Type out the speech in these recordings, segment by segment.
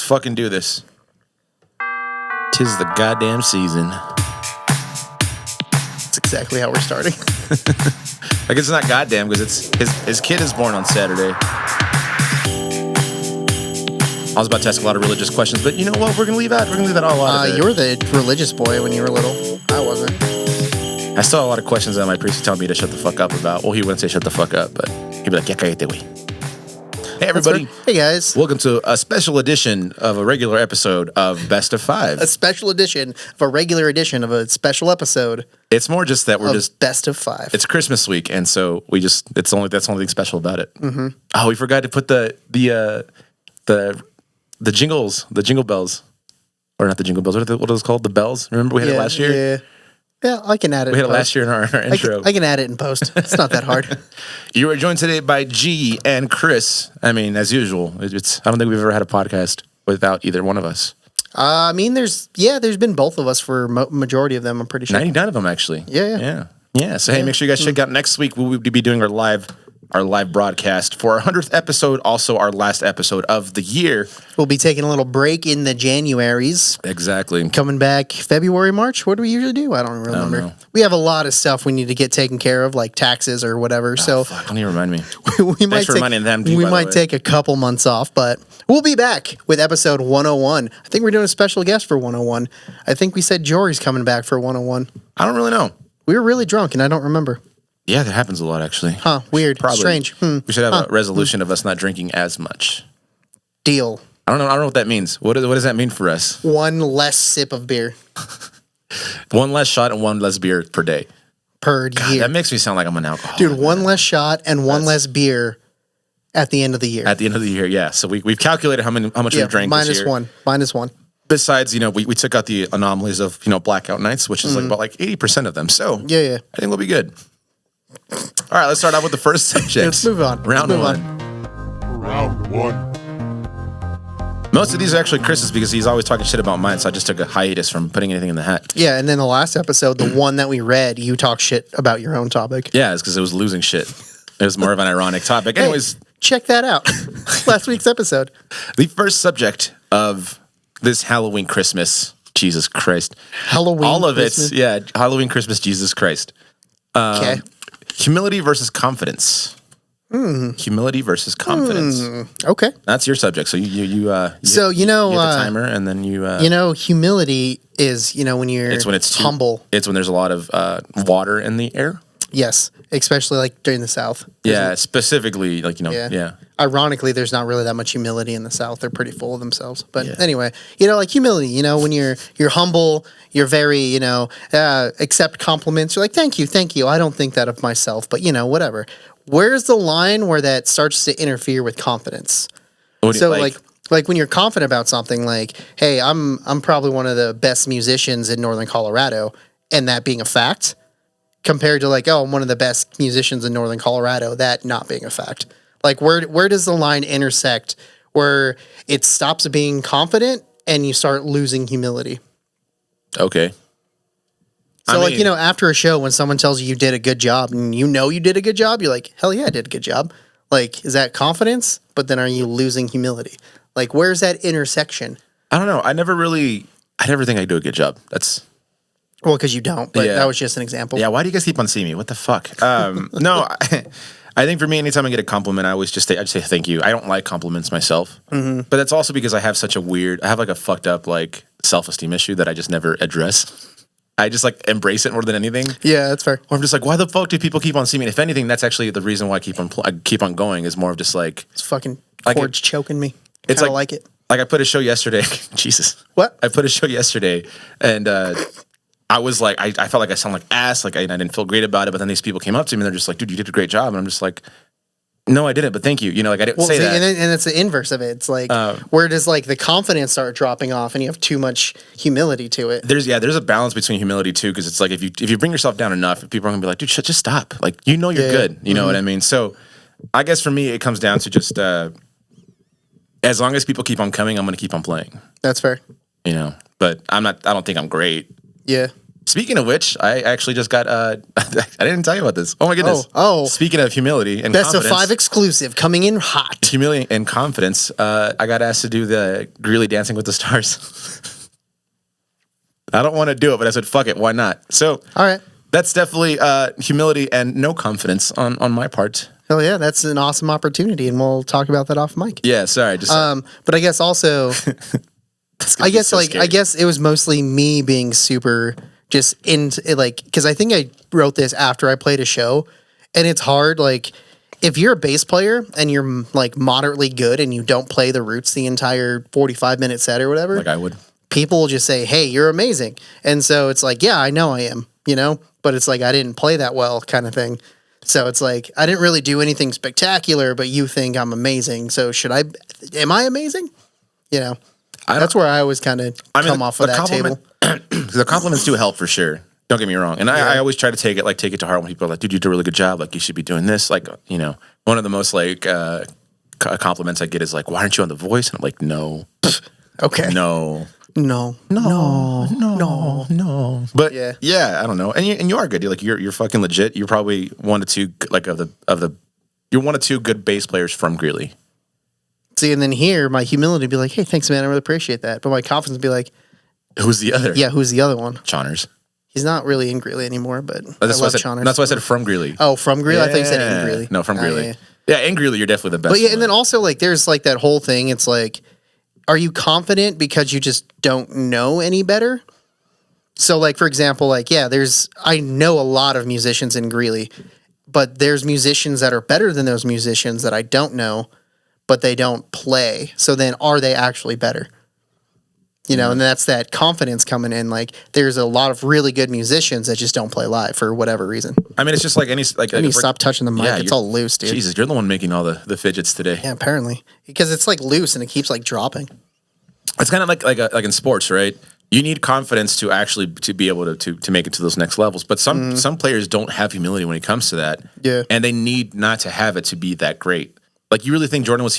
fucking do this. 'Tis the goddamn season. That's exactly how we're starting. Like, it's not goddamn because his kid is born on Saturday. I was about to ask a lot of religious questions, but you know what? We're gonna leave that all out of it. You were the religious boy when you were little. I wasn't. I still have a lot of questions that my priest would tell me to shut the fuck up about. Well, he wouldn't say shut the fuck up, but he'd be like, "Ya cállate, güey." Hey, everybody. Hey, guys. Welcome to a special edition of a regular episode of Best of Five. A special edition of a regular edition of a special episode. It's more just that we're just Best of Five. It's Christmas week, and so that's the only thing special about it. Mm-hmm. Oh, we forgot to put the jingles, the jingle bells, or not the jingle bells. What are those called? The bells. Remember we had it last year. Yeah, I can add it. We had it last year in our intro. I can add it in post. It's not that hard. You are joined today by G and Chris. I mean, as usual, I don't think we've ever had a podcast without either one of us. I mean, there's been both of us for majority of them. I'm pretty sure 99 of them actually. Yeah. So hey, make sure you guys check out next week. We'll be doing our live broadcast for our 100th episode, also our last episode of the year. We'll be taking a little break in the Januaries. Exactly. Coming back February, March. What do we usually do? I don't remember. I don't know. We have a lot of stuff we need to get taken care of, like taxes or whatever. Fuck, don't even remind me. we might Thanks for reminding them. We might take a couple months off, but we'll be back with episode 101. I think we're doing a special guest for 101. I think we said Jory's coming back for 101. I don't really know. We were really drunk, and I don't remember. Yeah, that happens a lot, actually. Huh, weird. Probably. Strange. We should have a resolution of us not drinking as much. Deal. I don't know what that means. What does that mean for us? One less sip of beer. One less shot and one less beer per day. Per year. That makes me sound like I'm an alcoholic. Dude, one less shot and one less beer at the end of the year. At the end of the year, yeah. So we've calculated how much we've drank this year. Minus one. Besides, we took out the anomalies of, blackout nights, which is about 80% of them. So yeah. I think we'll be good. All right, let's start off with the first subject. Let's move on. Round one. Most of these are actually Chris's because he's always talking shit about mine, so I just took a hiatus from putting anything in the hat. Yeah, and then the last episode, the one that we read, you talk shit about your own topic. Yeah, it's because it was losing shit. It was more of an ironic topic. Anyways. Hey, check that out. Last week's episode. The first subject of this Halloween Christmas, Jesus Christ. Halloween all of Christmas? Halloween Christmas, Jesus Christ. Okay. Humility versus confidence. Humility versus confidence. Okay. That's your subject. So you get the timer, and then humility is, when you're humble. It's when there's a lot of water in the air. Yes, especially like during the South. Specifically Yeah. Ironically, there's not really that much humility in the South. They're pretty full of themselves. But anyway, like humility, when you're humble, you're very, accept compliments. You're like, thank you. I don't think that of myself, but whatever. Where's the line where that starts to interfere with confidence? Like when you're confident about something, like, hey, I'm probably one of the best musicians in Northern Colorado, and that being a fact, compared to like, oh, I'm one of the best musicians in Northern Colorado, that not being a fact. Like, where does the line intersect where it stops being confident and you start losing humility? Okay. So, after a show, when someone tells you did a good job and you did a good job, you're like, hell yeah, I did a good job. Like, is that confidence? But then are you losing humility? Like, where's that intersection? I don't know. I never think I do a good job. Well, because you don't, but that was just an example. Yeah, why do you guys keep on seeing me? What the fuck? No, I think for me, anytime I get a compliment, I just say thank you. I don't like compliments myself, but that's also because I have I have like a fucked up like self-esteem issue that I just never address. I just like embrace it more than anything. Yeah, that's fair. Or I'm just like, why the fuck do people keep on seeing me? If anything, that's actually the reason why I keep on going is more of just like it's fucking cords choking me. It's like it. Like I put a show yesterday. Jesus, what? I put a show yesterday, and I was like, I felt like I sound like ass. Like I didn't feel great about it. But then these people came up to me and they're just like, dude, you did a great job. And I'm just like, no, I didn't, but thank you. Like I didn't say that. And it's the inverse of it. It's like, where does like the confidence start dropping off and you have too much humility to it? There's a balance between humility too, because it's like if you bring yourself down enough, people are gonna be like, dude, just stop. Like you're good. You know what I mean? So I guess for me, it comes down to just as long as people keep on coming, I'm gonna keep on playing. That's fair. But I don't think I'm great. Yeah. Speaking of which, I actually just got. I didn't tell you about this. Oh my goodness. Oh. Speaking of humility and Best confidence, of 5 exclusive coming in hot. humility and confidence. I got asked to do the Greeley Dancing with the Stars. I don't want to do it, but I said, fuck it, why not? So, all right, that's definitely humility and no confidence on my part. Hell yeah, that's an awesome opportunity, and we'll talk about that off mic. Yeah, sorry. Just but I guess also, I guess I guess it was mostly me being super just into like, because I think I wrote this after I played a show, and it's hard like. If you're a bass player and you're like moderately good and you don't play the roots the entire 45-minute set or whatever, like I would, people will just say, "Hey, you're amazing," and so it's like, yeah, I know I am, but it's like I didn't play that well, kind of thing. So it's like I didn't really do anything spectacular, but you think I'm amazing. So am I amazing? That's where I always kind of come off of that table. The compliments do help for sure. Don't get me wrong. And I always try to take it to heart when people are like, dude, you did a really good job. Like, you should be doing this. Like, one of the most like compliments I get is like, why aren't you on The Voice? And I'm like, no. Okay. No. But yeah, I don't know. And you are good. You're fucking legit. You're probably one of two you're one of two good bass players from Greeley. See, and then here my humility would be like, hey, thanks, man. I really appreciate that. But my confidence would be like, who's the other? Yeah, who's the other one? Chauners. He's not really in Greeley anymore, but that's I love Chauners. That's why I said from Greeley. Oh, from Greeley? I thought you said in Greeley. No, from Greeley. Yeah, in Greeley, you're definitely the best. But yeah, and then also like there's like that whole thing. It's like, are you confident because you just don't know any better? So like, for example, like, yeah, I know a lot of musicians in Greeley, but there's musicians that are better than those musicians that I don't know, but they don't play. So then are they actually better? And that's that confidence coming in. Like, there's a lot of really good musicians that just don't play live for whatever reason. I mean, it's just like any like. Let me stop touching the mic. Yeah, it's all loose, dude. Jesus, you're the one making all the fidgets today. Yeah, apparently, because it's like loose and it keeps like dropping. It's kind of like in sports, right? You need confidence to actually to be able to make it to those next levels. But some players don't have humility when it comes to that. Yeah, and they need not to have it to be that great. Like, you really think Jordan was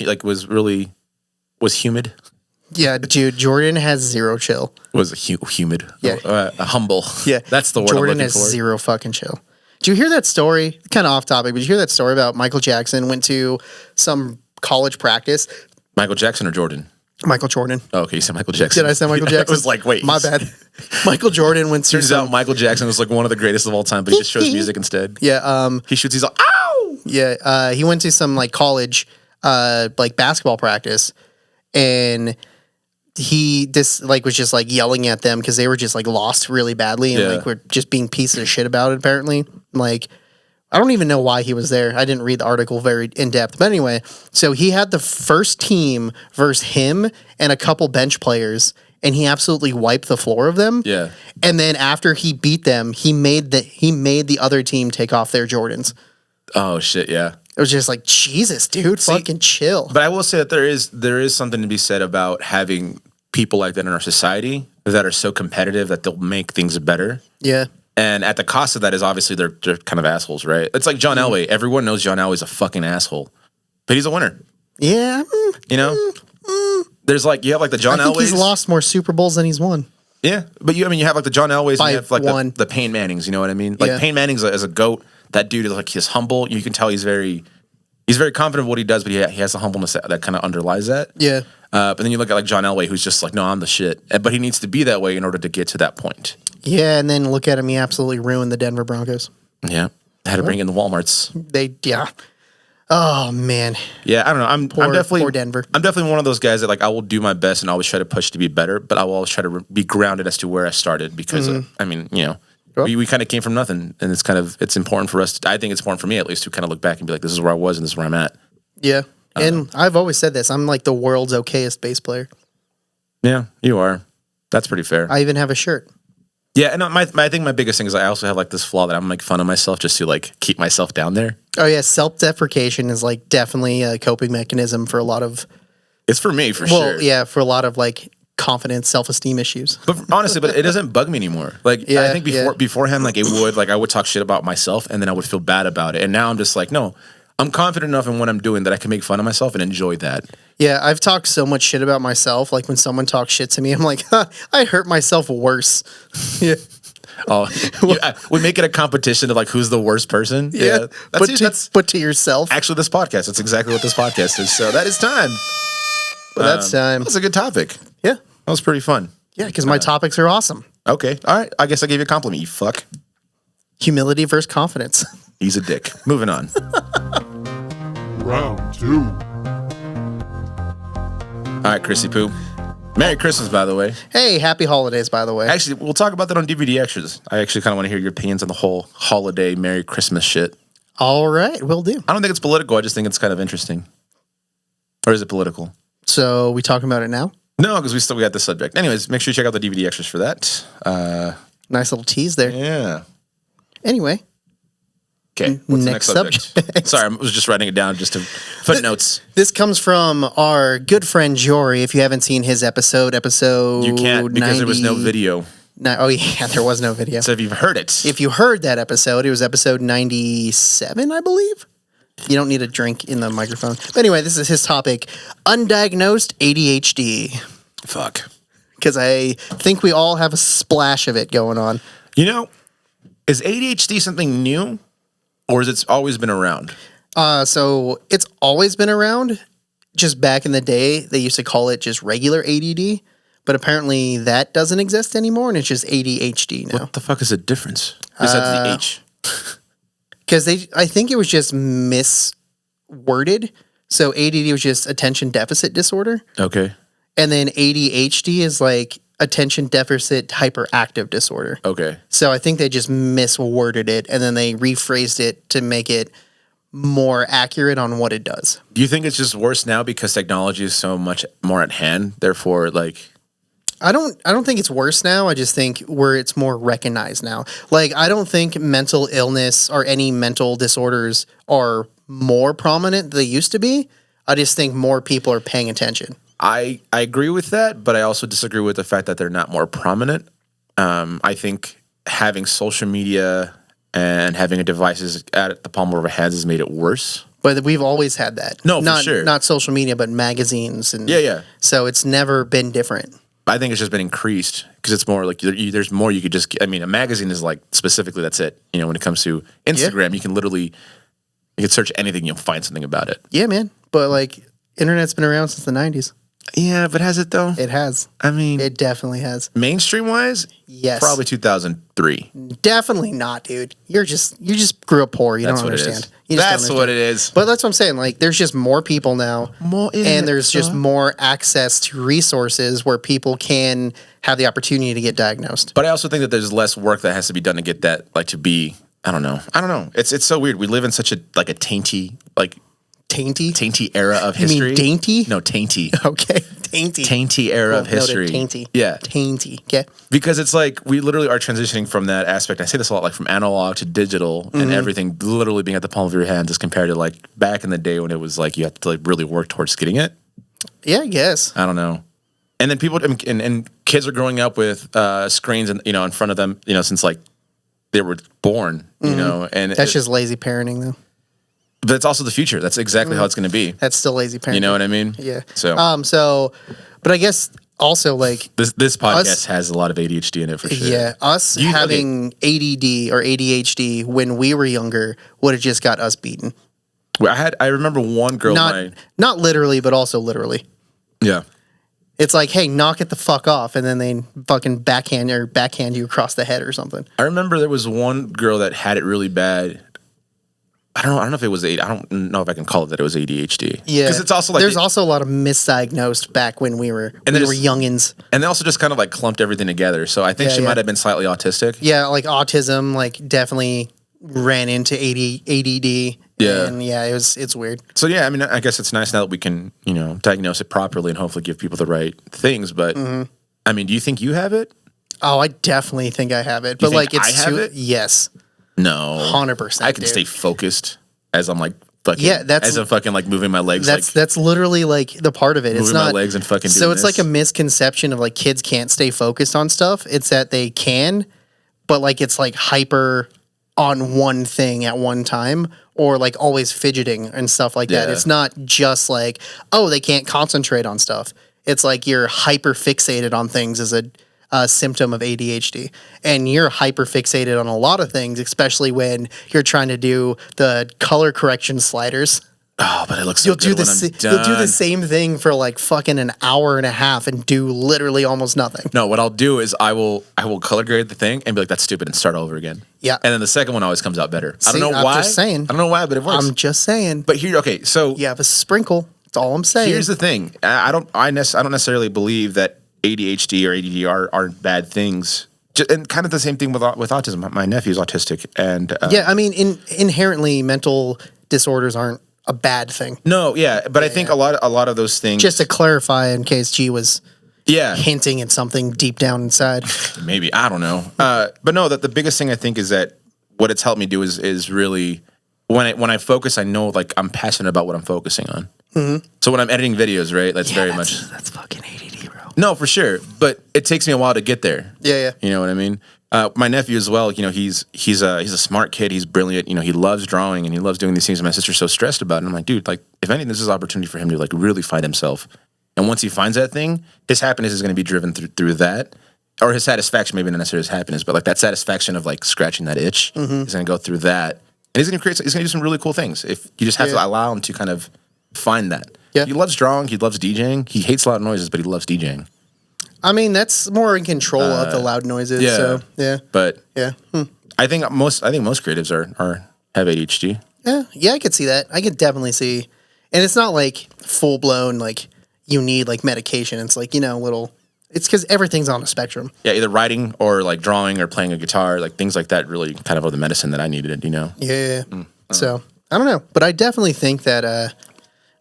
humid? Yeah, dude, Jordan has zero chill. Was humid? Yeah, humble. Yeah, that's the word. Jordan has zero fucking chill. Did you hear that story? Kind of off topic, but did you hear that story about Michael Jackson went to some college practice? Michael Jackson or Jordan? Michael Jordan. Oh, okay, you said Michael Jackson. Did I say Michael Jackson? I was like, wait, my bad. Michael Jordan went to. Turns out Michael Jackson was like one of the greatest of all time, but he just shows music instead. Yeah. He shoots. He's like, ow. Yeah. He went to some like college, like basketball practice, and he was just like yelling at them because they were just like lost really badly and like were just being pieces of shit about it. Apparently, like. I don't even know why he was there. I didn't read the article very in depth. But anyway, so he had the first team versus him and a couple bench players, and he absolutely wiped the floor of them. Yeah. And then after he beat them, he made the other team take off their Jordans. Oh shit, yeah. It was just like, Jesus, dude, fucking chill. But I will say that there is something to be said about having people like that in our society that are so competitive that they'll make things better. Yeah. And at the cost of that is obviously they're kind of assholes, right? It's like John Elway. Everyone knows John Elway's a fucking asshole, but he's a winner. Yeah, There's like you have like the John Elways. He's lost more Super Bowls than he's won. Yeah, but you have like the John Elways and you have like one. the Payne Mannings. You know what I mean? Like Payne Manning's as a goat. That dude is like he's humble. You can tell he's very confident of what he does, but he has the humbleness that kind of underlies that. Yeah. But then you look at like John Elway, who's just like, no, I'm the shit. But he needs to be that way in order to get to that point. Yeah, and then look at him. He absolutely ruined the Denver Broncos. Yeah. I had to bring in the Walmarts. Oh, man. Yeah, I don't know. I'm definitely poor Denver. I'm definitely one of those guys that like I will do my best and always try to push to be better, but I will always try to be grounded as to where I started because I mean, we kind of came from nothing, and it's important for us. I think it's important for me at least to kind of look back and be like, this is where I was and this is where I'm at. Yeah, and I've always said this. I'm like the world's okayest bass player. Yeah, you are. That's pretty fair. I even have a shirt. Yeah, and I think my biggest thing is I also have like this flaw that I'm like fun of myself just to like keep myself down there. Oh yeah, self-deprecation is like definitely a coping mechanism for a lot of. It's for me for sure. Well, yeah, for a lot of like confidence, self-esteem issues. But honestly, it doesn't bug me anymore. Like I think beforehand, like it would, like I would talk shit about myself and then I would feel bad about it. And now I'm just like, no, I'm confident enough in what I'm doing that I can make fun of myself and enjoy that. Yeah, I've talked so much shit about myself. Like when someone talks shit to me, I'm like, I hurt myself worse. Yeah. Oh, we make it a competition of like who's the worst person. Yeah. But to yourself. Actually this podcast. That's exactly what this podcast is. So that is time. But that's time. That's a good topic. Yeah. That was pretty fun. Yeah, because my topics are awesome. Okay. All right. I guess I gave you a compliment, you fuck. Humility versus confidence. He's a dick. Moving on. Round 2. All right, Chrissy Poo. Merry Christmas, by the way. Hey, happy holidays, by the way. Actually, we'll talk about that on DVD Extras. I actually kind of want to hear your opinions on the whole holiday Merry Christmas shit. All right, will do. I don't think it's political. I just think it's kind of interesting. Or is it political? So we talking about it now? No, because we got the subject. Anyways, make sure you check out the DVD Extras for that. Nice little tease there. Yeah. Anyway. Okay. What's the Next next subject? Sorry, I was just writing it down just to footnotes. This comes from our good friend Jory. If you haven't seen his episode You can't because 90, there was no video. Oh, yeah, there was no video. So if you've heard it. If you heard that episode, it was episode 97, I believe. You don't need a drink in the microphone. But anyway, this is his topic, undiagnosed ADHD. Fuck. Because I think we all have a splash of it going on. You know, is ADHD something new? Or has it always been around? So it's always been around. Just back in the day, they used to call it just regular ADD. But apparently that doesn't exist anymore, and it's just ADHD now. What the fuck is the difference? Besides the H. Because I think it was just misworded. So ADD was just attention deficit disorder. Okay. And then ADHD is like attention deficit hyperactive disorder. Okay. So I think they just misworded it, and then they rephrased it to make it more accurate on what it does. Do you think it's just worse now because technology is so much more at hand? Therefore, like, I don't think it's worse now. I just think it's more recognized now. Like, I don't think mental illness or any mental disorders are more prominent than they used to be. I just think more people are paying attention. I agree with that, but I also disagree with the fact that they're not more prominent. I think having social media and having devices at the palm of our hands has made it worse. But we've always had that. No, not, for sure. Not social media, but magazines. And Yeah. So it's never been different. I think it's just been increased because it's more like there's more you could just. I mean, a magazine is like specifically that's it. You know, when it comes to Instagram, you can search anything, you'll find something about it. Yeah, man. But like, internet's been around since the 90s. Yeah, but has it though? It has. I mean, it definitely has. Mainstream wise, yes, probably 2003. Definitely not, dude. You just grew up poor. That's don't understand. That's what it is. But that's what I'm saying. Like, there's just more people now, and there's just more access to resources where people can have the opportunity to get diagnosed. But I also think that there's less work that has to be done to get that, like, to be. I don't know. It's so weird. We live in such a tainty Tainty era of history. You mean dainty? No, tainty. Okay, tainty. Tainty era of history. Tainty. Yeah. Tainty. Okay. Because it's like we literally are transitioning from that aspect. I say this a lot, like from analog to digital, and everything literally being at the palm of your hands as compared to like back in the day when it was like you had to like really work towards getting it. Yeah, I guess. I don't know. And then people and kids are growing up with screens and in front of them, since like they were born, and that's just lazy parenting though. But it's also the future. That's exactly how it's going to be. That's still lazy parenting. You know what I mean? Yeah. So, but I guess also like this podcast has a lot of ADHD in it for sure. Yeah, having ADD or ADHD when we were younger would have just got us beaten. I remember one girl. Not literally, but also literally. Yeah. It's like, hey, knock it the fuck off, and then they fucking backhand you across the head or something. I remember there was one girl that had it really bad. I don't know if it was I don't know if I can call it that it was ADHD. Yeah, because it's also like there's also a lot of misdiagnosed back when we were youngins, and they also just kind of like clumped everything together. So I think she might have been slightly autistic. Yeah, like autism, like definitely ran into ADD. Yeah, and it's weird. So yeah, I mean, I guess it's nice now that we can diagnose it properly and hopefully give people the right things. But I mean, do you think you have it? Oh, I definitely think I have it. But like, I have it? Yes. No, 100%. I can stay focused as I'm like fucking. Yeah, as I'm fucking like moving my legs. That's literally like the part of it. Moving my legs and fucking. So it's like a misconception of like kids can't stay focused on stuff. It's that they can, but like it's like hyper on one thing at one time, or like always fidgeting and stuff like that. It's not just like, oh, they can't concentrate on stuff. It's like you're hyper fixated on things as symptom of ADHD. And you're hyper fixated on a lot of things, especially when you're trying to do the color correction sliders. Oh, but it looks so good when I'm done. You'll do the same thing for like fucking an hour and a half and do literally almost nothing. No, what I'll do is I will color grade the thing and be like, that's stupid, and start over again. Yeah. And then the second one always comes out better. See, I don't know why. I'm just saying. I don't know why, but it works. I'm just saying. But here, okay, so You have a sprinkle. That's all I'm saying. here's the thing. I don't necessarily believe that ADHD or ADD are bad things. And kind of the same thing with autism. My nephew's autistic, and yeah, I mean, inherently, mental disorders aren't a bad thing. No, yeah, but I think a lot of those things. Just to clarify, in case G was yeah hinting at something deep down inside. Maybe I don't know, but no, that the biggest thing I think is that what it's helped me do is really when I focus, I know like I'm passionate about what I'm focusing on. Mm-hmm. So when I'm editing videos, right, that's fucking ADD, bro. No, for sure, but it takes me a while to get there. Yeah. You know what I mean? My nephew as well, you know, he's a smart kid. He's brilliant. You know, he loves drawing and he loves doing these things. And my sister's so stressed about it. And I'm like, dude, like, if anything, this is an opportunity for him to like really find himself. And once he finds that thing, his happiness is going to be driven through that, or his satisfaction, maybe not necessarily his happiness, but like that satisfaction of like scratching that itch is going to go through that. And he's going to do some really cool things if you just have to allow him to kind of find that. Yeah. He loves drawing. He loves DJing. He hates loud noises, but he loves DJing. I mean, that's more in control of the loud noises. Yeah. So, yeah. But yeah. I think most creatives have ADHD. Yeah, I could see that. I could definitely see. And it's not like full blown, like you need like medication. It's like, you know, it's because everything's on a spectrum. Yeah, either writing or like drawing or playing a guitar, like things like that really kind of are the medicine that I needed, you know? Yeah. So, I don't know. But I definitely think that,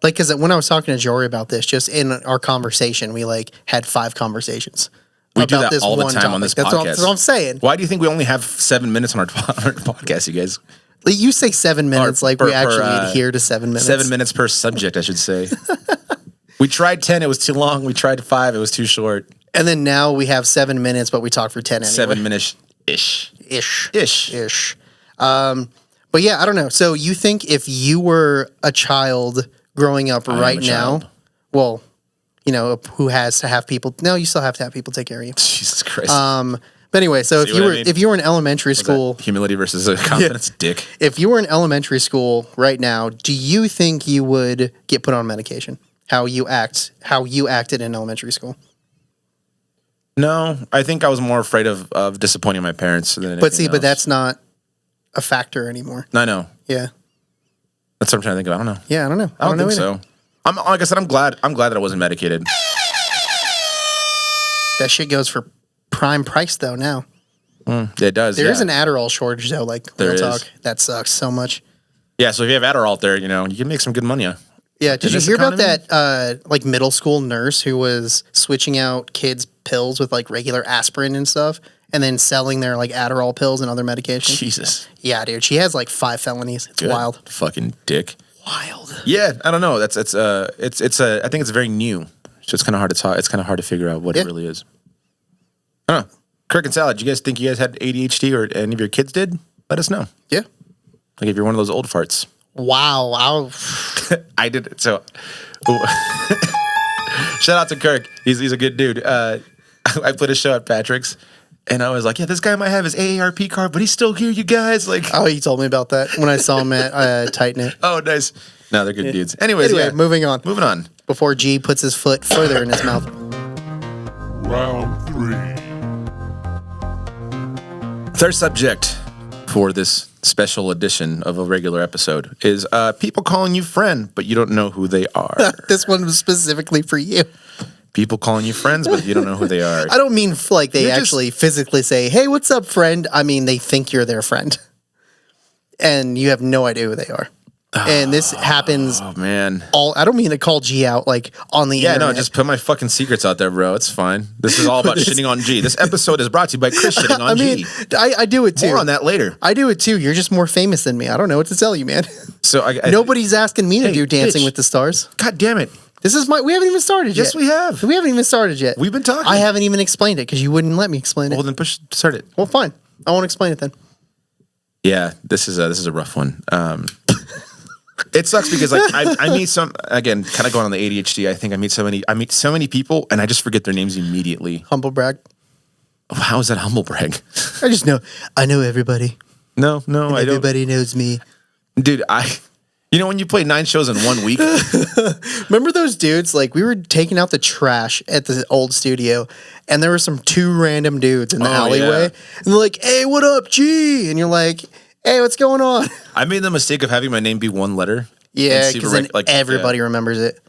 like, because when I was talking to Jory about this, just in our conversation, we like had 5 conversations. We do that all the time on this podcast. That's what I'm saying. Why do you think we only have 7 minutes on our podcast, you guys? You say 7 minutes, we actually adhere to 7 minutes. 7 minutes per subject, I should say. We tried 10, it was too long. We tried 5, it was too short. And then now we have 7 minutes, but we talk for 10 anyway. 7 minutes-ish. Ish. But yeah, I don't know. So you think if you were a child growing up right now, well, you know, who has to have people? No, you still have to have people take care of you. Jesus Christ. But anyway, so if you were in elementary school, humility versus confidence, dick. If you were in elementary school right now, do you think you would get put on medication? How you acted in elementary school? No, I think I was more afraid of disappointing my parents than anything else. But that's not a factor anymore. I know. Yeah. That's what I'm trying to think of. I don't know. Yeah, I don't know. I don't think so. Like I said, I'm glad that I wasn't medicated. That shit goes for prime price though now. Yeah, it does. There is an Adderall shortage though, like there real is. talk. That sucks so much. Yeah, so if you have Adderall out there, you know, you can make some good money. Yeah, did you hear about that like middle school nurse who was switching out kids' pills with like regular aspirin and stuff and then selling their like Adderall pills and other medications? Jesus. Yeah, dude. She has like 5 felonies. It's wild. Fucking dick. Wild. Yeah, I don't know. I think it's very new. So it's kind of hard to talk. It's kind of hard to figure out what it really is. I don't know. Kirk and Salad, do you guys think you guys had ADHD or any of your kids did? Let us know. Yeah. Like if you're one of those old farts. Wow. I did it. So shout out to Kirk. He's a good dude. I put a show at Patrick's and I was like, yeah, this guy might have his AARP card, but he's still here, you guys. Like, oh, he told me about that when I saw him at Tighten It. Oh, nice. No, they're good dudes. Anyways, moving on. Moving on. Before G puts his foot further in his mouth. Round 3. Third subject for this special edition of a regular episode is people calling you friend, but you don't know who they are. This one was specifically for you. People calling you friends, but you don't know who they are. I don't mean like they actually physically say, hey, what's up, friend? I mean, they think you're their friend. And you have no idea who they are. And this happens. Oh, man. I don't mean to call G out like on the internet. Yeah, no, just put my fucking secrets out there, bro. It's fine. This is all about shitting on G. This episode is brought to you by Chris shitting on G. I do it too. More on that later. I do it too. You're just more famous than me. I don't know what to tell you, man. So Nobody's asking me to do Dancing with the Stars. God damn it. We haven't even started yet. Yes, we have. We haven't even started yet. We've been talking. I haven't even explained it because you wouldn't let me explain it. Well, then start it. Well, fine. I won't explain it then. Yeah, this is a rough one. It sucks because like I meet some, again, kind of going on the ADHD. I think I meet so many people and I just forget their names immediately. Humble brag. How is that humble brag? I know everybody. No, I don't. Everybody knows me. Dude, when you play 9 shows in 1 week. Remember those dudes? Like, we were taking out the trash at the old studio, and there were some 2 random dudes in the alleyway. Yeah. And they're like, hey, what up, G? And you're like, hey, what's going on? I made the mistake of having my name be 1 letter. Yeah, because then everybody remembers it.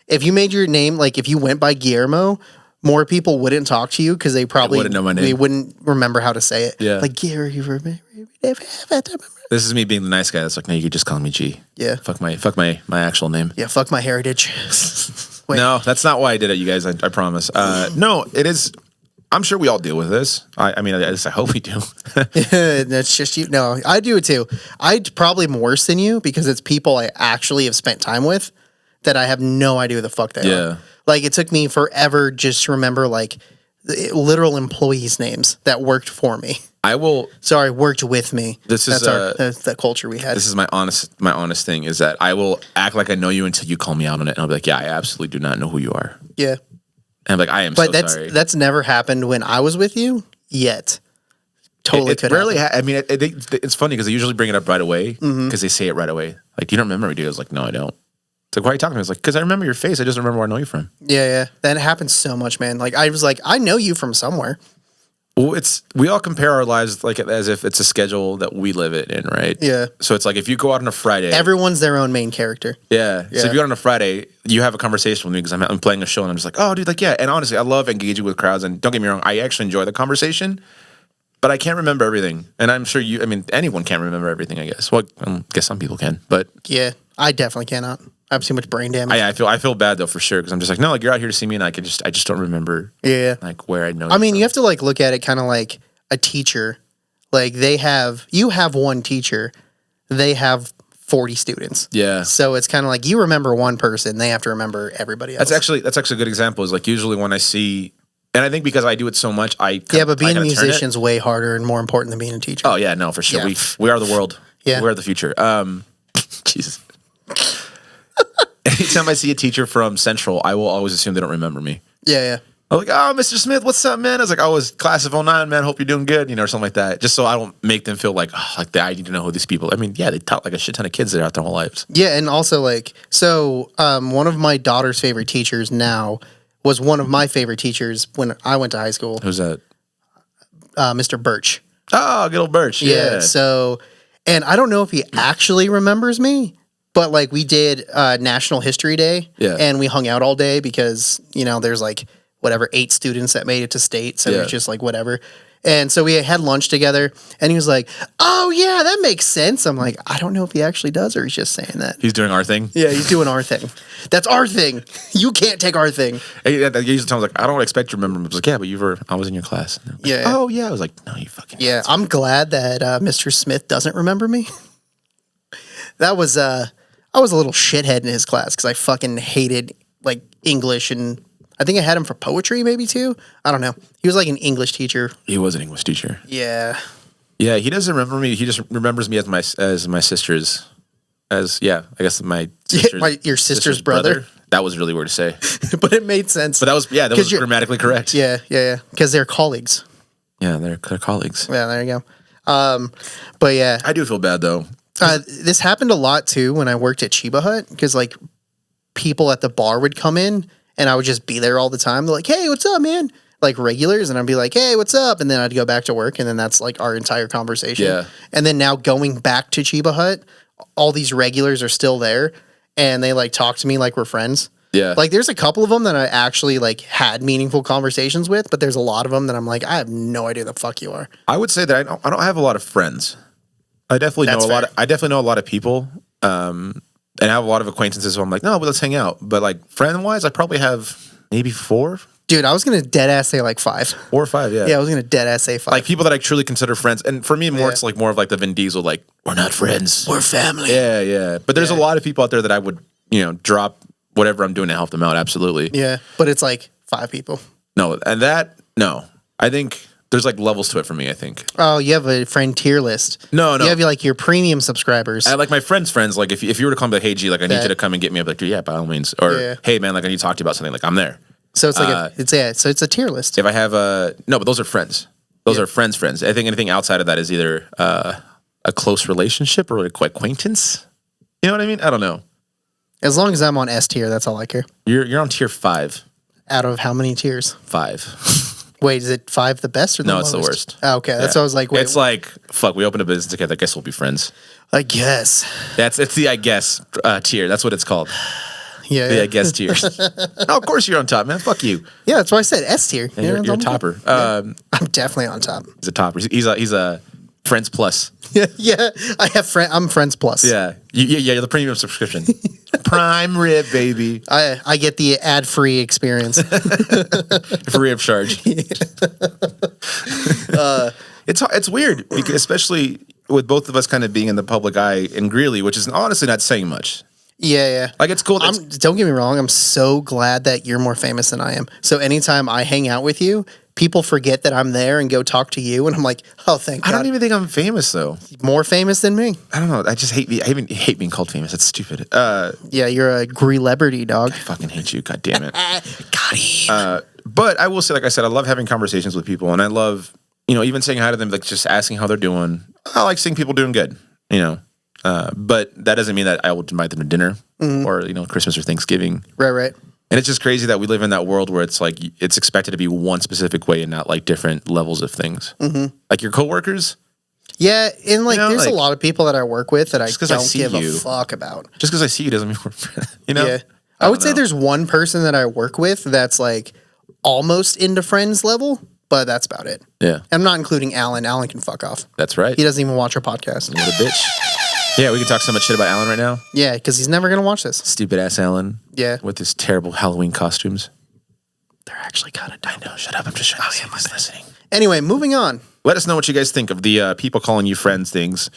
If you made your name, like, if you went by Guillermo, more people wouldn't talk to you because they probably wouldn't know my name. They wouldn't remember how to say it. Yeah. Like, Gary, you remember? This is me being the nice guy that's like, no, you could just call me G. Yeah. Fuck my actual name. Yeah, fuck my heritage. Wait. No, that's not why I did it, you guys. I promise. No, it is. I'm sure we all deal with this. I mean, I hope we do. That's just you. No, I do it too. I'd probably worse than you because it's people I actually have spent time with that I have no idea who the fuck they are. Like, it took me forever just to remember, like, the literal employees' names that worked for me. Worked with me. That's the culture we had. This is my honest thing is that I will act like I know you until you call me out on it, and I'll be like, yeah, I absolutely do not know who you are. Yeah. And I'm like, I am so sorry. But that's never happened when I was with you yet. Totally could rarely I mean, it's funny because they usually bring it up right away because they say it right away. Like, you don't remember me, dude? I was like, no, I don't. It's like, why are you talking to me? I was like, because I remember your face. I just remember where I know you from. Yeah. That happens so much, man. Like, I was like, I know you from somewhere. Well, we all compare our lives like as if it's a schedule that we live it in, right? Yeah. So it's like if you go out on a Friday, everyone's their own main character. Yeah. So if you go out on a Friday, you have a conversation with me because I'm playing a show and I'm just like, oh, dude, like, yeah. And honestly, I love engaging with crowds. And don't get me wrong, I actually enjoy the conversation, but I can't remember everything. And I'm sure anyone can't remember everything, I guess. Well, I guess some people can, but yeah, I definitely cannot. I have too much brain damage. I feel bad though for sure because I'm just like, no, like, you're out here to see me and I just don't remember. Yeah. Like where I know. I mean, you have to like look at it kind of like a teacher. Like you have one teacher, they have 40 students. Yeah. So it's kind of like you remember one person, they have to remember everybody else. That's actually a good example. Is like usually when I see, and I think because I do it so much, but being a musician's way harder and more important than being a teacher. Oh yeah, no, for sure. Yeah. We are the world. Yeah. We are the future. Jesus. Anytime I see a teacher from Central, I will always assume they don't remember me. Yeah. I'm like, oh, Mr. Smith, what's up, man? I was like, I was class of 09, man. Hope you're doing good, or something like that. Just so I don't make them feel like, oh, like I need to know who these people. I mean, yeah, they taught like a shit ton of kids that are out their whole lives. Yeah, and also like, so one of my daughter's favorite teachers now was one of my favorite teachers when I went to high school. Who's that? Mr. Birch. Oh, good old Birch. Yeah. So, and I don't know if he actually remembers me. But like we did National History Day, and we hung out all day because there's like 8 students that made it to state, so it's just like whatever. And so we had lunch together, and he was like, "Oh yeah, that makes sense." I'm like, I don't know if he actually does or he's just saying that. He's doing our thing. Yeah, he's doing our thing. That's our thing. You can't take our thing. Usually times like I don't expect you to remember me. I was like, yeah, but I was in your class. Like, yeah. Oh yeah. I was like, no, you fucking. Yeah, I'm glad that Mr. Smith doesn't remember me. That was I was a little shithead in his class because I fucking hated like English, and I think I had him for poetry maybe too. I don't know. He was like an English teacher. He was an English teacher. Yeah. Yeah, he doesn't remember me. He just remembers me as my sister's. I guess my sister's, your sister's brother. That was really weird to say, but it made sense. But that was grammatically correct. Yeah. Because they're colleagues. Yeah, they're colleagues. Yeah, there you go. But yeah, I do feel bad though. This happened a lot too when I worked at Chiba Hut because like people at the bar would come in and I would just be there all the time. They're like, "Hey, what's up, man?" Like regulars, and I'd be like, "Hey, what's up?" And then I'd go back to work, and then that's like our entire conversation. Yeah. And then now going back to Chiba Hut, all these regulars are still there, and they like talk to me like we're friends. Yeah. Like there's a couple of them that I actually like had meaningful conversations with, but there's a lot of them that I'm like, I have no idea the fuck you are. I would say that I don't have a lot of friends. I definitely know a lot of people, and I have a lot of acquaintances who I'm like, no, but let's hang out. But like friend wise, I probably have maybe 4. Dude, I was gonna dead ass say like 5. 4 or 5, yeah. Yeah, I was gonna dead ass say 5. Like people that I truly consider friends, and for me, it's like more of like the Vin Diesel, like we're not friends, we're family. Yeah. But there's a lot of people out there that I would, drop whatever I'm doing to help them out. Absolutely. Yeah, but it's like 5 people. No, I think. There's like levels to it for me, I think. Oh, you have a friend tier list. No. You have like your premium subscribers. I like my friends. Like if you were to call me like, hey G, like I need you to come and get me, I'd be like, yeah, by all means. Or hey man, like I need to talk to you about something. Like I'm there. So it's like so it's a tier list. If I have no, but those are friends. Those are friends. I think anything outside of that is either a close relationship or an acquaintance. You know what I mean? I don't know. As long as I'm on S tier, that's all I care. You're on tier 5. Out of how many tiers? 5. Wait, is it 5 the best or the lowest? No, it's the worst. Oh, okay, that's what I was like. Wait, it's like, fuck, we opened a business together. I guess we'll be friends. I guess. It's the I guess tier. That's what it's called. Yeah. The I guess tier. Oh, of course you're on top, man. Fuck you. Yeah, that's why I said S tier. Yeah, you're a topper. I'm definitely on top. He's a topper. He's a Friends Plus. Yeah. I'm Friends Plus. Yeah. You're the premium subscription. Prime rib, baby. I get the ad-free experience. Free of charge. It's weird because especially with both of us kind of being in the public eye and Greeley, which is honestly not saying much. Yeah. Like it's cool. Don't get me wrong. I'm so glad that you're more famous than I am. So anytime I hang out with you, people forget that I'm there and go talk to you, and I'm like, oh, thank God. I don't even think I'm famous though. More famous than me. I don't know. I just hate being called famous. That's stupid. Yeah, you're a Greelebrity dog. I fucking hate you. God damn it. Got him. But I will say, like I said, I love having conversations with people, and I love, even saying hi to them, like just asking how they're doing. I like seeing people doing good, but that doesn't mean that I will invite them to dinner or, Christmas or Thanksgiving. Right. And it's just crazy that we live in that world where it's like, it's expected to be one specific way and not like different levels of things. Mm-hmm. Like your coworkers. Yeah. And there's a lot of people that I work with that I don't give a fuck about. Just because I see you doesn't mean we're friends, Yeah. I would say there's one person that I work with that's like almost into friends level, but that's about it. Yeah. I'm not including Alan. Alan can fuck off. That's right. He doesn't even watch our podcast. What a bitch. Yeah, we can talk so much shit about Alan right now. Yeah, because he's never going to watch this. Stupid ass Alan. Yeah. With his terrible Halloween costumes. They're actually kind of dumb. I know, shut up. I'm just trying to see if he's listening. Anyway, moving on. Let us know what you guys think of the people calling you friends things.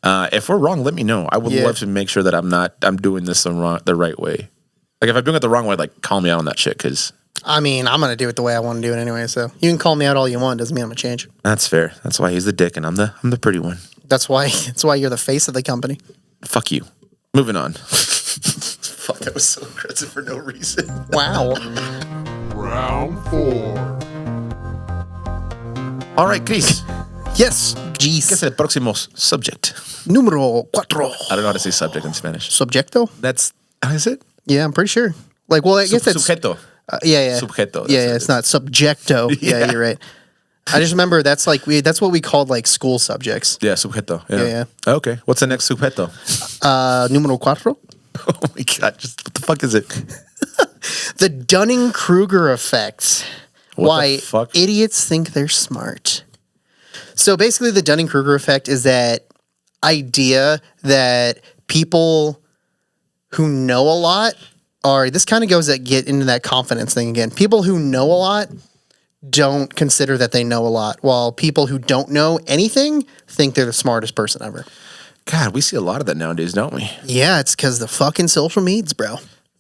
If we're wrong, let me know. I would love to make sure that I'm doing this the right way. Like if I'm doing it the wrong way, like call me out on that shit, because... I mean, I'm going to do it the way I want to do it anyway, so you can call me out all you want. Doesn't mean I'm going to change. That's fair. That's why he's the dick and I'm the pretty one. That's why you're the face of the company. Fuck you. Moving on. Fuck, that was so aggressive for no reason. Wow. Round 4. All right, Chris. Yes, ¿Qué es Gis. el próximo subject? Número 4. I don't know how to say subject in Spanish. Subjecto? That's, how is it? Yeah, I'm pretty sure. I guess that's... Subjeto. Yeah. Subjeto. Yeah, it's not subjecto. Yeah, you're right. I just remember that's what we called like school subjects. Yeah, subjeto. Yeah. Okay. What's the next subjeto? Número 4. Oh my God. What the fuck is it? The Dunning-Kruger effect. What the fuck? Idiots think they're smart. So basically the Dunning-Kruger effect is that idea that people who know a lot this kind of goes get into that confidence thing again. People who know a lot don't consider that they know a lot, while people who don't know anything think they're the smartest person ever. God, we see a lot of that nowadays, don't we? Yeah, it's because the fucking social medias, bro.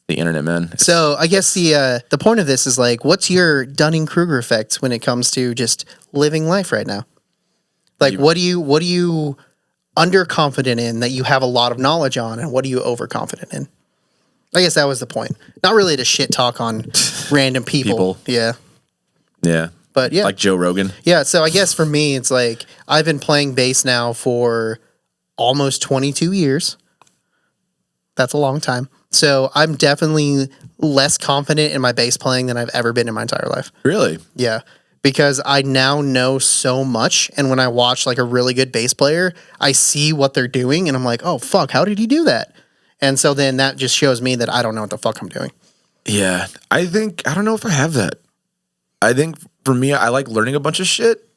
The internet, man. So I guess the point of this is like, what's your Dunning-Kruger effect when it comes to just living life right now? Like, what are you underconfident in that you have a lot of knowledge on, and what are you overconfident in? I guess that was the point. Not really to shit talk on random people. Yeah. Yeah. But yeah. Like Joe Rogan. Yeah, so I guess for me, it's like I've been playing bass now for almost 22 years. That's a long time. So I'm definitely less confident in my bass playing than I've ever been in my entire life. Really? Yeah. Because I now know so much. And when I watch like a really good bass player, I see what they're doing and I'm like, oh, fuck, how did he do that? And so then that just shows me that I don't know what the fuck I'm doing. Yeah. I don't know if I have that. I think for me, I like learning a bunch of shit,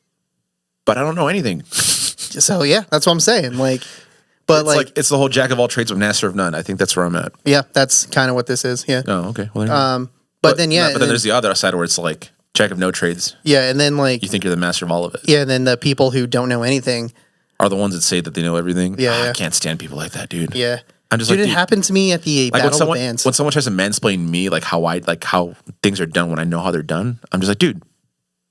but I don't know anything. So yeah, that's what I'm saying. It's the whole jack of all trades but master of none. I think that's where I'm at. Yeah, that's kind of what this is. Yeah. Oh, okay. Well, but then there's the other side where it's like jack of no trades. Yeah, and then like you think you're the master of all of it. Yeah, and then the people who don't know anything are the ones that say that they know everything. Yeah, I can't stand people like that, dude. Yeah. I'm just dude, it happened to me at the Battle of the Bands. When someone tries to mansplain me, like how things are done when I know how they're done, I'm just like, dude,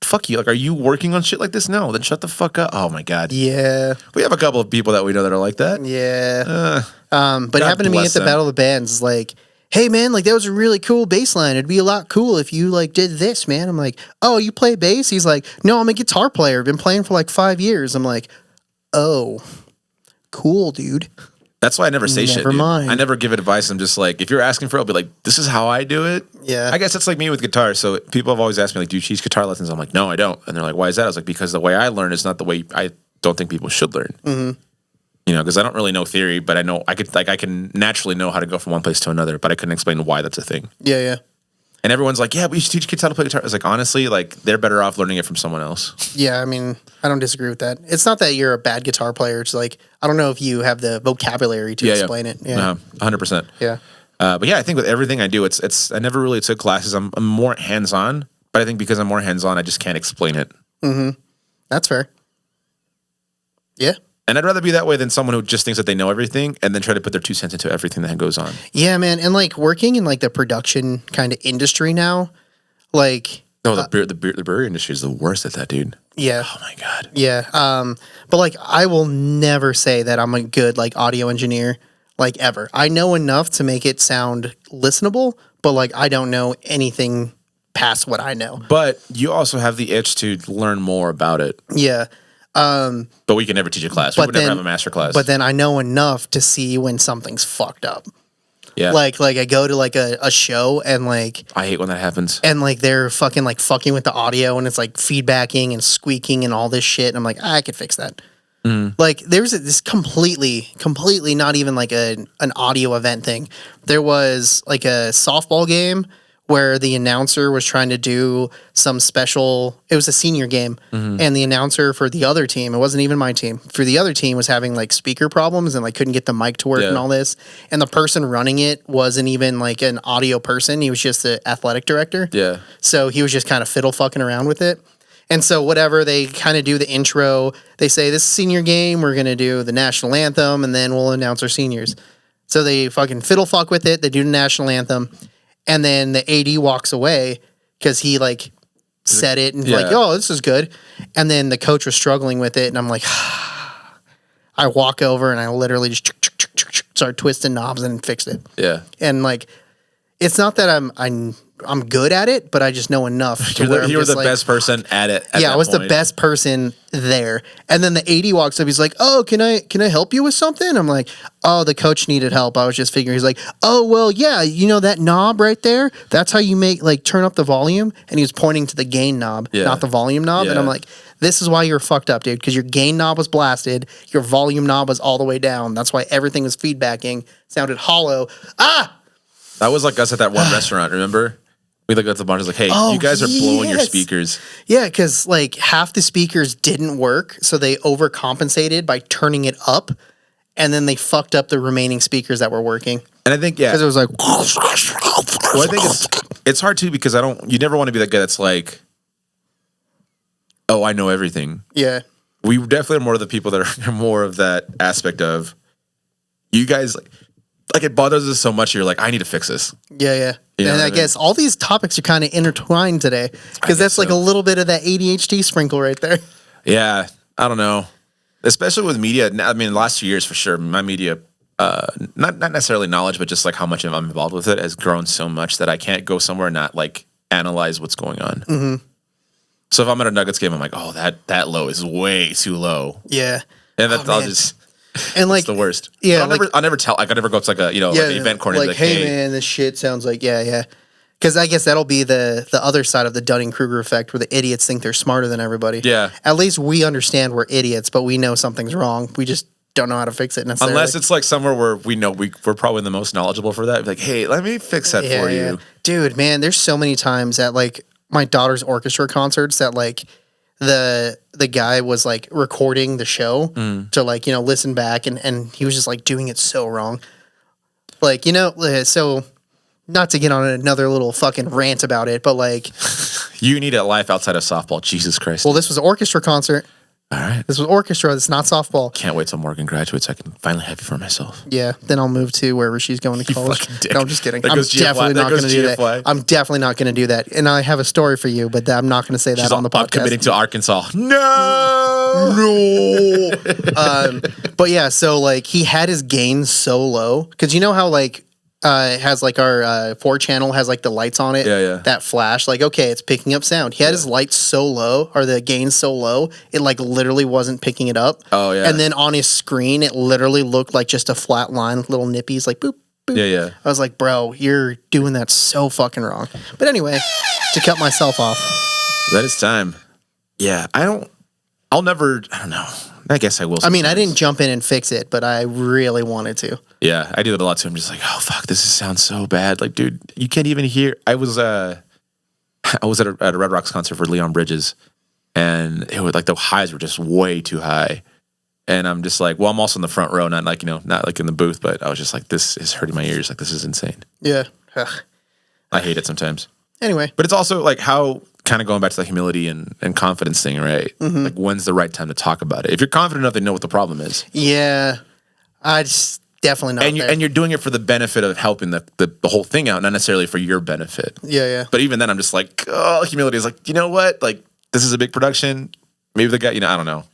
fuck you. Like, are you working on shit like this? No, then shut the fuck up. Oh my God. Yeah. We have a couple of people that we know that are like that. Yeah. But it happened to me at the Battle of the Bands. Like, hey man, like that was a really cool bass line. It'd be a lot cool if you like did this, man. I'm like, oh, you play bass? He's like, no, I'm a guitar player. I've been playing for like 5 years. I'm like, oh, cool, dude. That's why I never say shit. Never Dude. mind. I never give advice. I'm just like, if you're asking for it, I'll be like, this is how I do it. Yeah. I guess that's like me with guitar. So people have always asked me, like, do you teach guitar lessons? I'm like, no, I don't. And they're like, why is that? I was like, because the way I learn is not the way I don't think people should learn. Mm-hmm. You know, because I don't really know theory, but I know I can naturally know how to go from one place to another, but I couldn't explain why that's a thing. Yeah, yeah. And everyone's like, yeah, we should teach kids how to play guitar. I was like, honestly, like they're better off learning it from someone else. Yeah, I mean, I don't disagree with that. It's not that you're a bad guitar player. It's like, I don't know if you have the vocabulary to explain it. Yeah. 100%. Yeah. But yeah, I think with everything I do, it's I never really took classes. I'm more hands-on, but I think because I'm more hands-on, I just can't explain it. Mm-hmm. That's fair. Yeah. And I'd rather be that way than someone who just thinks that they know everything and then try to put their 2 cents into everything that goes on. Yeah, man. And like working in like the production kind of industry now, like. No, the brewery industry is the worst at that, dude. Yeah. Oh my God. Yeah. But like I will never say that I'm a good like audio engineer, like ever. I know enough to make it sound listenable, but like I don't know anything past what I know. But you also have the itch to learn more about it. Yeah. But we can never teach a class. We would never have a master class. But then I know enough to see when something's fucked up. Yeah. Like I go to like a show and like I hate when that happens. and like they're fucking with the audio and it's like feedbacking and squeaking and all this shit. And I'm like, I could fix that. Like there's this completely not even like an audio event thing. There was like a softball game where the announcer was trying to do some special, it was a senior game, and the announcer for the other team, it wasn't even my team, for the other team was having like speaker problems and like couldn't get the mic to work and all this. And the person running it wasn't even like an audio person. He was just the athletic director. Yeah. So he was just kind of fiddle fucking around with it. And so whatever, they kind of do the intro. They say, this is senior game, we're going to do the national anthem, and then we'll announce our seniors. So they fucking fiddle fuck with it. They do the national anthem. And then the AD walks away because he like said it and like, oh, this is good. And then the coach was struggling with it. And I'm like, I walk over and I literally just start twisting knobs and fixed it. Yeah. And like, it's not that I'm good at it, but I just know enough. You were the best person at it. I was the best person there. And then the AD walks up. He's like, "Oh, can I help you with something?" I'm like, "Oh, the coach needed help." I was just figuring. He's like, "Oh, well, yeah, you know that knob right there? That's how you turn up the volume." And he was pointing to the gain knob, not the volume knob. And I'm like, "This is why you're fucked up, dude. Because your gain knob was blasted, your volume knob was all the way down. That's why everything was feedbacking, sounded hollow." That was like us at that one restaurant. Remember? We looked at the bar and was like, hey, you guys are blowing your speakers. Yeah, because like half the speakers didn't work, so they overcompensated by turning it up, and then they fucked up the remaining speakers that were working. And I think, because it was like, well, I think it's hard too because you never want to be that guy that's like, oh, I know everything. Yeah. We definitely are more of the people that are more of that aspect of you guys like it bothers us so much. You're like, I need to fix this. Yeah, yeah. You know and I guess all these topics are kind of intertwined today because that's like a little bit of that ADHD sprinkle right there. Yeah, I don't know. Especially with media. I mean, the last 2 years for sure, my media, not necessarily knowledge, but just like how much I'm involved with it has grown so much that I can't go somewhere and not like analyze what's going on. Mm-hmm. So if I'm at a Nuggets game, I'm like, oh, that low is way too low. Yeah. And I'll just... And like it's the worst. Yeah, I'll never tell. I could never go to like a like an event coordinator. Like, hey man, this shit sounds like yeah. Because I guess that'll be the other side of the Dunning-Kruger effect, where the idiots think they're smarter than everybody. Yeah. At least we understand we're idiots, but we know something's wrong. We just don't know how to fix it necessarily. Unless it's like somewhere where we know we're probably the most knowledgeable for that. Like, hey, let me fix that for you, dude. Man, there's so many times at like my daughter's orchestra concerts that like. The guy was like recording the show to like, listen back and he was just like doing it so wrong. Like, so not to get on another little fucking rant about it, but like you need a life outside of softball. Jesus Christ. Well, this was an orchestra concert. All right. This was orchestra. It's not softball. Can't wait till Morgan graduates. I can finally have you for myself. Yeah. Then I'll move to wherever she's going to college. No, I'm just kidding. I'm definitely not going to do that. I'm definitely not going to do that. And I have a story for you, but I'm not going to say that on the podcast. I'm committing to Arkansas. No. But yeah, so like he had his gain so low because you know how like has like our 4 channel has like the lights on it. Yeah. That flash, like, okay, it's picking up sound. He had his lights so low, or the gain so low, it like literally wasn't picking it up. Oh, yeah. And then on his screen, it literally looked like just a flat line, little nippies, like boop, boop. Yeah. I was like, bro, you're doing that so fucking wrong. But anyway, to cut myself off. That is time. Yeah, I don't know. I guess I will. I mean, I sometimes. didn't jump in and fix it, but I really wanted to. Yeah, I do that a lot too. I'm just like, oh fuck, this sounds so bad. Like, dude, you can't even hear. I was at a Red Rocks concert for Leon Bridges, and it was like the highs were just way too high. And I'm just like, well, I'm also in the front row, not like in the booth, but I was just like, this is hurting my ears. Like, this is insane. Yeah. Ugh. I hate it sometimes. Anyway. But it's also like how kind of going back to the humility and confidence thing, right? Mm-hmm. Like, when's the right time to talk about it? If you're confident enough, they know what the problem is. Yeah. I just definitely not. And you're doing it for the benefit of helping the whole thing out, not necessarily for your benefit. Yeah. But even then, I'm just like, oh, humility is like, you know what? Like, this is a big production. Maybe the guy, I don't know.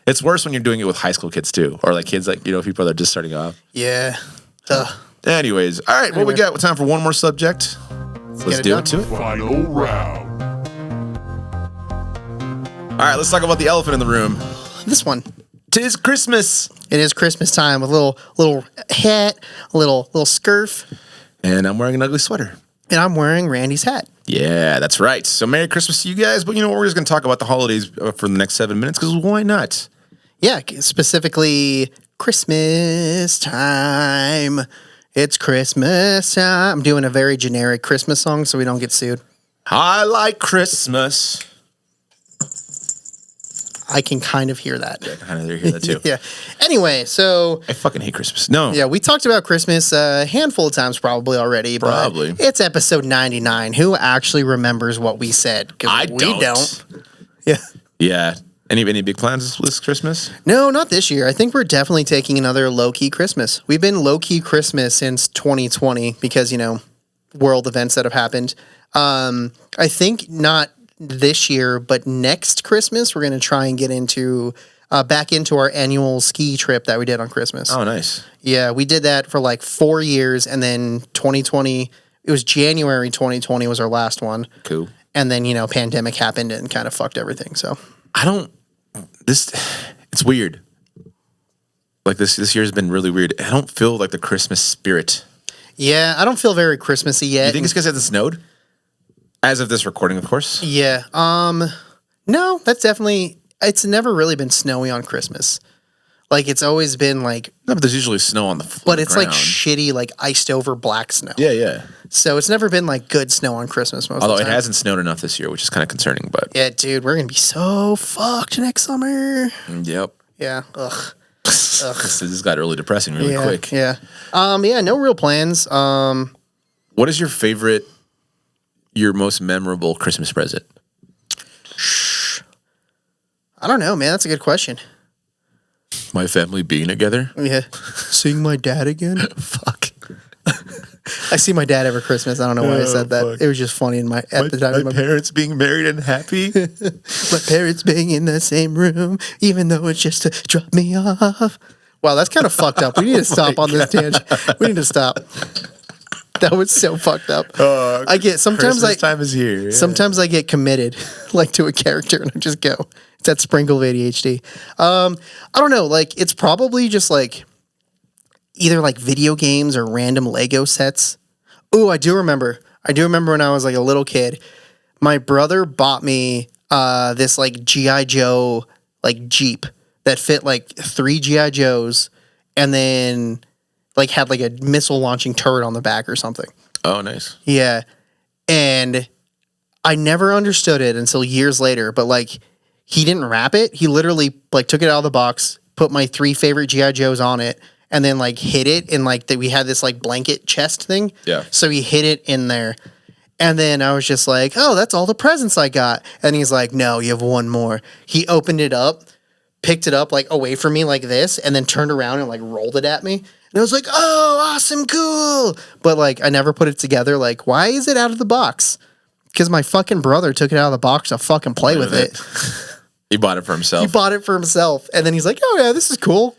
It's worse when you're doing it with high school kids too, or like kids like, people that are just starting off. Yeah. Ugh. Anyways, all right, what we got? Time for one more subject. Let's do it to it. Final round. All right, let's talk about the elephant in the room. This one. 'Tis Christmas. It is Christmas time with a little hat, a little scarf, And I'm wearing an ugly sweater. and I'm wearing Randy's hat. Yeah, that's right. So Merry Christmas to you guys. But we're just going to talk about the holidays for the next 7 minutes because why not? Yeah, specifically Christmas time. It's Christmas time. I'm doing a very generic Christmas song so we don't get sued. I like Christmas. I can kind of hear that. I kind of hear that too. Yeah. Anyway, so I fucking hate Christmas. No. yeah, we talked about Christmas a handful of times probably already. But Probably. it's episode 99. Who actually remembers what we said? 'Cause I we don't. Yeah. Yeah. Any big plans this Christmas? No, not this year. I think we're definitely taking another low-key Christmas. We've been low-key Christmas since 2020 because, world events that have happened. I think not this year, but next Christmas, we're going to try and get back into our annual ski trip that we did on Christmas. Oh, nice. Yeah, we did that for like 4 years, and then 2020, it was January 2020 was our last one. Cool. And then, pandemic happened and kind of fucked everything, so. It's weird. Like this year's been really weird. I don't feel like the Christmas spirit. Yeah, I don't feel very Christmassy yet. You think it's because it hasn't snowed? As of this recording, of course. Yeah. No, that's definitely, it's never really been snowy on Christmas. Like, it's always been like, No, but there's usually snow on the floor. but it's like shitty, like iced over black snow. Yeah. So it's never been like good snow on Christmas most Although of the it time. hasn't snowed enough this year, which is kind of concerning, but. Yeah, dude, we're going to be so fucked next summer. Yep. Yeah. Ugh. This just got really depressing really Yeah. quick. Yeah. Yeah, no real plans. What is your most memorable Christmas present? I don't know, man. That's a good question. My family being together? Yeah. Seeing my dad again? Fuck. I see my dad every Christmas. I don't know why I said that. fuck. It was just funny at the time. My parents being married and happy? My parents being in the same room, even though it's just to drop me off. Wow, that's kind of fucked up. We need to stop on this tangent. We need to stop. That was so fucked up. I get sometimes Christmas time is here. Yeah. sometimes I get committed like to a character and I just go. It's that sprinkle of ADHD. I don't know. Like it's probably just like either like video games or random Lego sets. Oh, I do remember. When I was like a little kid, my brother bought me this like G.I. Joe like Jeep that fit like 3 G.I. Joes and then like had like a missile launching turret on the back or something. Oh, nice. Yeah. And I never understood it until years later, but like he didn't wrap it. He literally like took it out of the box, put my 3 favorite G.I. Joes on it, and then like hid it in like that we had this like blanket chest thing. Yeah. So he hid it in there. And then I was just like, oh, that's all the presents I got. And he's like, no, you have one more. He opened it up, picked it up like away from me like this, and then turned around and like rolled it at me. And I was like, oh, awesome, cool. But like, I never put it together. Like, why is it out of the box? Because my fucking brother took it out of the box to fucking play with it. He bought it for himself. He bought it for himself. And then he's like, oh, yeah, this is cool.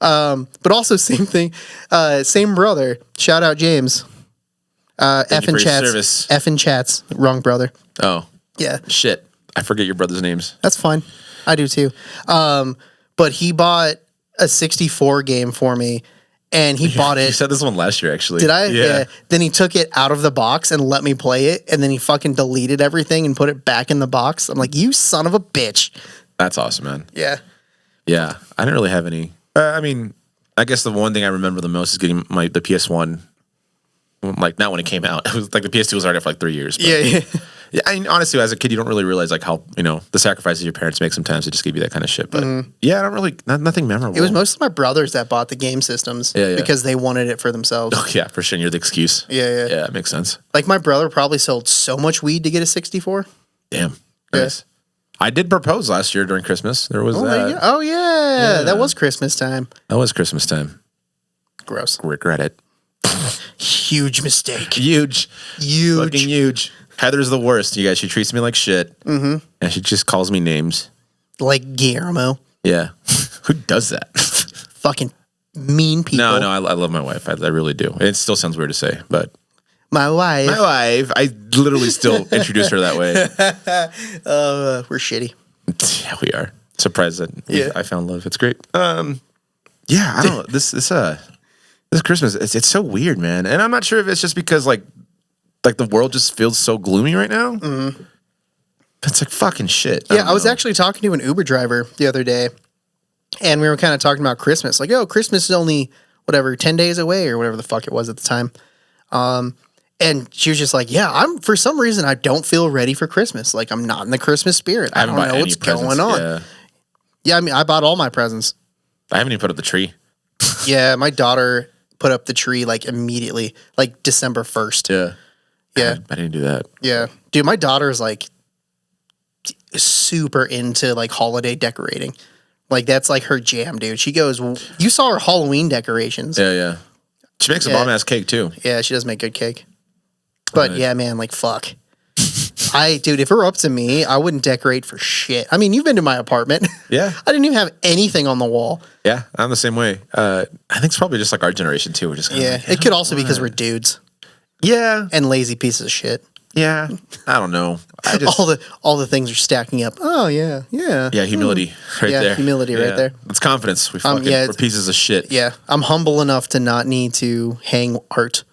But also same thing, same brother. Shout out James. Thank you for your service. F and chats. Wrong brother. Oh. Yeah. Shit. I forget your brother's names. That's fine. I do too. But he bought a 64 game for me, and he bought it. You said this one last year, actually. Did I? Yeah. Then he took it out of the box and let me play it, and then he fucking deleted everything and put it back in the box. I'm like, you son of a bitch. That's awesome, man. Yeah. Yeah. I didn't really have any. I mean, I guess the one thing I remember the most is getting the PS1. Like, not when it came out. It was like the PS2 was already for like 3 years. But, Yeah. yeah. I mean, honestly, as a kid, you don't really realize like how, the sacrifices your parents make sometimes to just give you that kind of shit. But yeah, I don't really, nothing memorable. It was mostly my brothers that bought the game systems because they wanted it for themselves. Oh, yeah, for sure. And you're the excuse. Yeah. Yeah, it makes sense. Like, my brother probably sold so much weed to get a 64. Damn. Nice. I did propose last year during Christmas. There was that. Oh, yeah. That was Christmas time. That was Christmas time. Gross. Regret it. Huge mistake. Huge. Fucking huge. Heather's the worst, you guys. She treats me like shit. Mm-hmm. And she just calls me names. Like Guillermo. Yeah. Who does that? Fucking mean people. No, I love my wife. I really do. It still sounds weird to say, but... My wife. I literally still introduce her that way. We're shitty. Yeah, we are. Surprised that I found love. It's great. Yeah, I don't know. This Christmas, it's so weird, man. And I'm not sure if it's just because like the world just feels so gloomy right now. Mm-hmm. It's like fucking shit. I was actually talking to an Uber driver the other day, and we were kind of talking about Christmas. Like, Christmas is only, 10 days away or whatever the fuck it was at the time. And she was just like, for some reason, I don't feel ready for Christmas. Like, I'm not in the Christmas spirit. I don't know what's going on. Yeah, I mean, I bought all my presents. I haven't even put up the tree. Yeah, my daughter put up the tree like immediately, like December 1st. Yeah. I didn't do that. Yeah. Dude, my daughter's like super into like holiday decorating. Like that's like her jam, dude. She goes, you saw her Halloween decorations. Yeah. She makes a bomb ass cake too. Yeah, she does make good cake. But yeah, man, like fuck. Dude, if it were up to me, I wouldn't decorate for shit. I mean, you've been to my apartment. Yeah. I didn't even have anything on the wall. Yeah, I'm the same way. I think it's probably just like our generation too. We're just it could also be because we're dudes. Yeah. And lazy pieces of shit. Yeah. I don't know. All the things are stacking up. Oh yeah. Yeah, humility right there. Humility right there. It's confidence. We're pieces of shit. Yeah. I'm humble enough to not need to hang art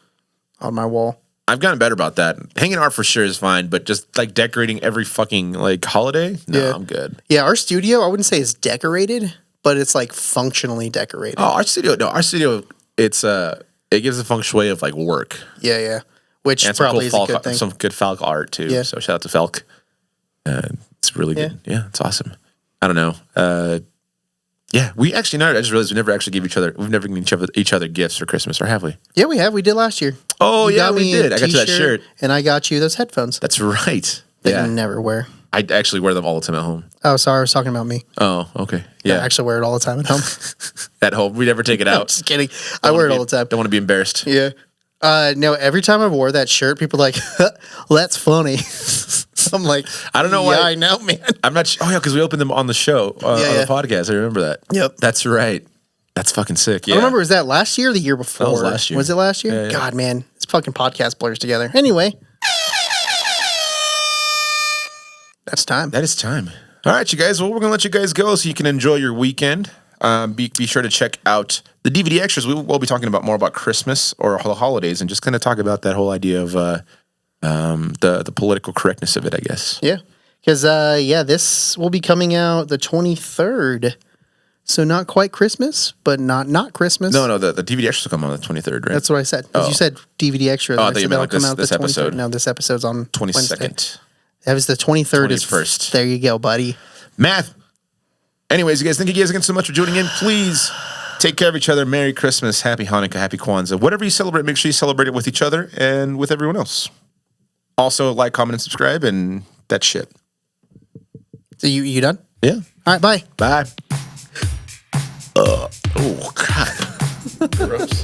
on my wall. I've gotten better about that. Hanging art for sure is fine, but just like decorating every fucking like holiday, I'm good. Yeah, our studio, I wouldn't say it's decorated, but it's like functionally decorated. Oh, our studio, it gives a feng shui of like work. Yeah. Which and probably is a good thing. Some good Falk art too. Yeah. So shout out to Falk. It's really good. Yeah, it's awesome. I don't know. Yeah, we actually I just realized we've never given each other gifts for Christmas, or have we? Yeah, we have. We did last year. Oh, yeah, we did. I got you that shirt. And I got you those headphones. That's right. That you never wear. I actually wear them all the time at home. Oh, sorry. I was talking about me. Oh, okay. Yeah. I actually wear it all the time at home. At home? We never take it out. I'm just kidding. I wear it all the time. Don't want to be embarrassed. Yeah. No, every time I wore that shirt, people are like, that's funny. I'm like, I don't know why. Yeah, I know, man. I'm not sure. Oh, yeah, because we opened them on the show, on the podcast. I remember that. Yep. That's right. That's fucking sick. Yeah. I remember, was that last year or the year before? That was last year. Was it last year? Yeah. God, man. This fucking podcast blurs together. Anyway. That's time. That is time. All right, you guys. Well, we're going to let you guys go so you can enjoy your weekend. Be sure to check out the DVD extras. We'll be talking more about Christmas or the holidays and just kind of talk about that whole idea of the political correctness of it, I guess. Yeah. Because, this will be coming out the 23rd. So not quite Christmas, but not Christmas. No, the DVD extras will come on the 23rd, right? That's what I said. You said DVD extra. Oh, I thought you meant like this episode. No, this episode's on 22nd. Wednesday. That was the 23rd. 21st. There you go, buddy. Math. Anyways, you guys, thank you guys again so much for joining in. Please take care of each other. Merry Christmas, Happy Hanukkah, Happy Kwanzaa. Whatever you celebrate, make sure you celebrate it with each other and with everyone else. Also, like, comment, and subscribe, and that shit. So you done? Yeah. All right, bye. Bye. Oh, God. Gross.